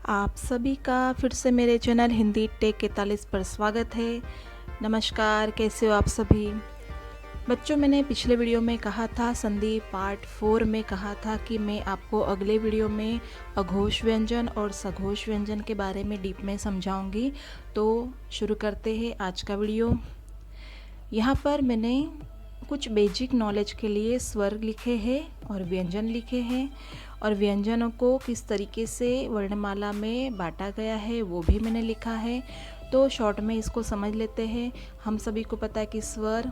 आप सभी का फिर से मेरे चैनल हिंदी टेक 41 पर स्वागत है। नमस्कार, कैसे हो आप सभी बच्चों। मैंने पिछले वीडियो में कहा था, संधि पार्ट 4 में कहा था कि मैं आपको अगले वीडियो में अघोष व्यंजन और सघोष व्यंजन के बारे में डीप में समझाऊंगी। तो शुरू करते हैं आज का वीडियो। यहाँ पर मैंने कुछ बेसिक नॉलेज के लिए स्वर लिखे हैं और व्यंजन लिखे हैं, और व्यंजनों को किस तरीके से वर्णमाला में बांटा गया है वो भी मैंने लिखा है। तो शॉर्ट में इसको समझ लेते हैं। हम सभी को पता है कि स्वर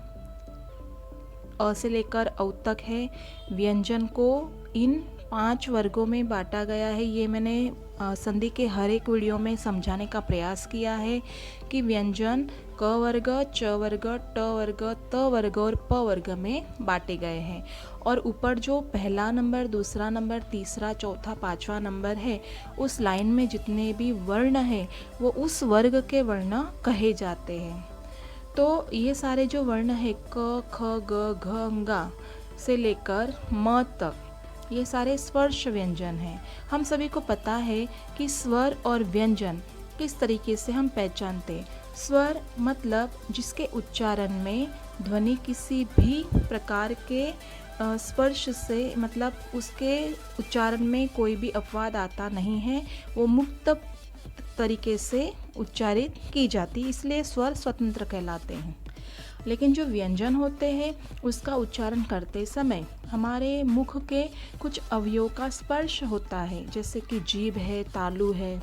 अ से लेकर औ तक है। व्यंजन को इन 5 वर्गों में बांटा गया है। ये मैंने संधि के हर एक वीडियो में समझाने का प्रयास किया है कि व्यंजन क वर्ग, च वर्ग, ट वर्ग, त वर्ग और प वर्ग में बांटे गए हैं। और ऊपर जो पहला नंबर, दूसरा नंबर, तीसरा, चौथा, पांचवा नंबर है, उस लाइन में जितने भी वर्ण हैं वो उस वर्ग के वर्ण कहे जाते हैं। तो ये सारे जो वर्ण है क, ख, ग, घ, ङ से लेकर म तक, ये सारे स्पर्श व्यंजन हैं। हम सभी को पता है कि स्वर और व्यंजन किस तरीके से हम पहचानते। स्वर मतलब जिसके उच्चारण में ध्वनि किसी भी प्रकार के स्पर्श से, मतलब उसके उच्चारण में कोई भी अपवाद आता नहीं है, वो मुक्त तरीके से उच्चारित की जाती, इसलिए स्वर स्वतंत्र कहलाते हैं। लेकिन जो व्यंजन होते हैं उसका उच्चारण करते समय हमारे मुख के कुछ अवयवों का स्पर्श होता है, जैसे कि जीभ है, तालु है।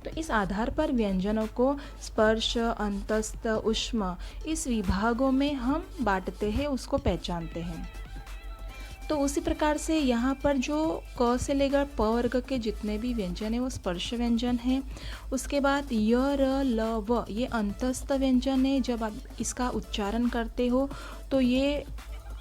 तो इस आधार पर व्यंजनों को स्पर्श, अंतस्थ, ऊष्म, इस विभागों में हम बांटते हैं, उसको पहचानते हैं। तो उसी प्रकार से यहाँ पर जो क से लेकर प वर्ग के जितने भी व्यंजन हैं वो स्पर्श व्यंजन हैं। उसके बाद य, र, ल, व, ये अंतस्थ व्यंजन है। जब आप इसका उच्चारण करते हो तो ये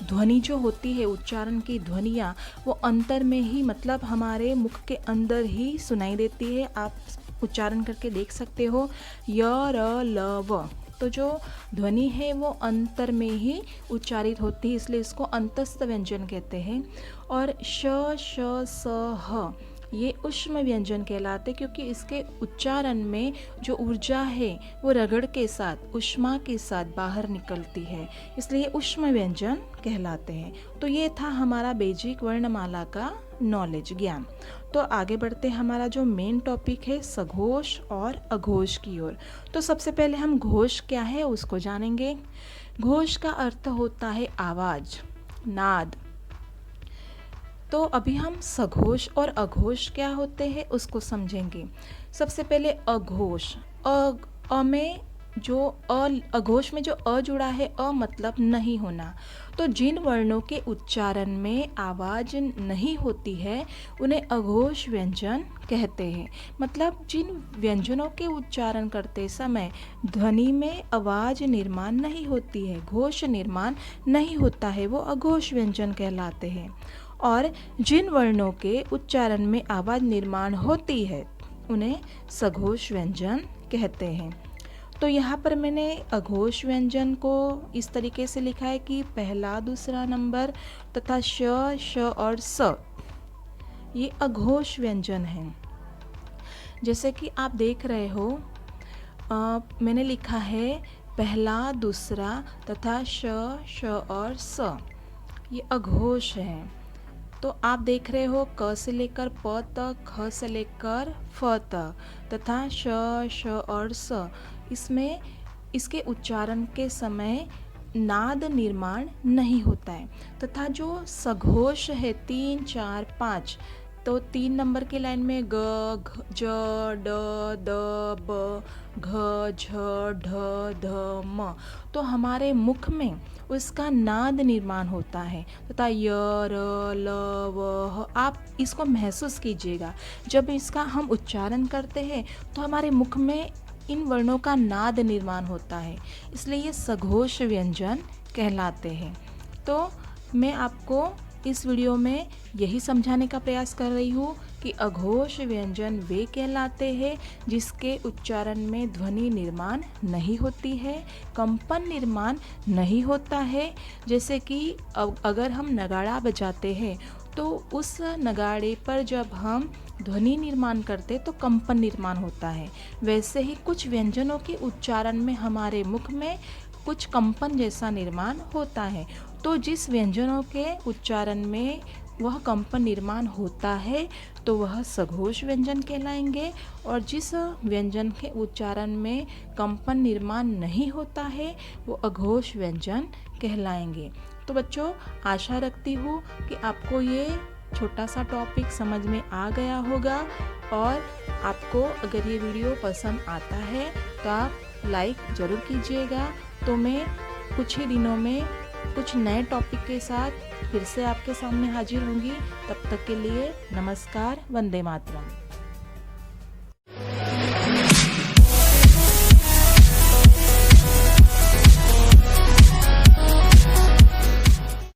ध्वनि जो होती है, उच्चारण की ध्वनियाँ, वो अंतर में ही, मतलब हमारे मुख के अंदर ही सुनाई देती है। आप उच्चारण करके देख सकते हो, य, र, ल, व। तो जो ध्वनि है वो अंतर में ही उच्चारित होती है, इसलिए इसको अंतस्थ व्यंजन कहते हैं। और श, श, स, ह, ये ऊष्म व्यंजन कहलाते, क्योंकि इसके उच्चारण में जो ऊर्जा है वो रगड़ के साथ, ऊष्मा के साथ बाहर निकलती है, इसलिए ऊष्म व्यंजन कहलाते हैं। तो ये था हमारा बेसिक वर्णमाला का नॉलेज, ज्ञान। तो आगे बढ़ते हमारा जो मेन टॉपिक है सघोष और अघोष की ओर। तो सबसे पहले हम घोष क्या है उसको जानेंगे। घोष का अर्थ होता है आवाज, नाद। तो अभी हम सघोष और अघोष क्या होते हैं उसको समझेंगे। सबसे पहले अघोष। अ में जो अघोष में जो अ जुड़ा है, अ मतलब नहीं होना। तो जिन वर्णों के उच्चारण में आवाज नहीं होती है उन्हें अघोष व्यंजन कहते हैं। मतलब जिन व्यंजनों के उच्चारण करते समय ध्वनि में आवाज निर्माण नहीं होती है, घोष निर्माण नहीं होता है, वो अघोष व्यंजन कहलाते हैं। और जिन वर्णों के उच्चारण में आवाज निर्माण होती है उन्हें सघोष व्यंजन कहते हैं। तो यहाँ पर मैंने अघोष व्यंजन को इस तरीके से लिखा है कि पहला, दूसरा नंबर तथा श, श और स, ये अघोष व्यंजन हैं। जैसे कि आप देख रहे हो, मैंने लिखा है पहला, दूसरा तथा श, श और स, ये अघोष हैं। तो आप देख रहे हो क से लेकर प तक, ख से लेकर फ तक तथा श, श और स, इसमें इसके उच्चारण के समय नाद निर्माण नहीं होता है। तथा जो सघोष है 3, 4, 5, तो 3 नंबर की लाइन में ग, ज, ड, द, ब, घ, झ, ढ, ध, म, तो हमारे मुख में उसका नाद निर्माण होता है। तथा य, र, ल, व, ह, आप इसको महसूस कीजिएगा। जब इसका हम उच्चारण करते हैं तो हमारे मुख में इन वर्णों का नाद निर्माण होता है, इसलिए ये सघोष व्यंजन कहलाते हैं। तो मैं आपको इस वीडियो में यही समझाने का प्रयास कर रही हूँ कि अघोष व्यंजन वे कहलाते हैं जिसके उच्चारण में ध्वनि निर्माण नहीं होती है, कंपन निर्माण नहीं होता है। जैसे कि अगर हम नगाड़ा बजाते हैं तो उस नगाड़े पर जब हम ध्वनि निर्माण करते तो कंपन निर्माण होता है, वैसे ही कुछ व्यंजनों के उच्चारण में हमारे मुख में कुछ कंपन जैसा निर्माण होता है। तो जिस व्यंजनों के उच्चारण में वह कंपन निर्माण होता है तो वह सघोष व्यंजन कहलाएंगे, और जिस व्यंजन के उच्चारण में कंपन निर्माण नहीं होता है वो अघोष व्यंजन कहलाएंगे। तो बच्चों, आशा रखती हूँ कि आपको ये छोटा सा टॉपिक समझ में आ गया होगा, और आपको अगर ये वीडियो पसंद आता है तो आप लाइक ज़रूर कीजिएगा। तो मैं कुछ ही दिनों में कुछ नए टॉपिक के साथ फिर से आपके सामने हाजिर होंगी। तब तक के लिए नमस्कार, वंदे मातरम।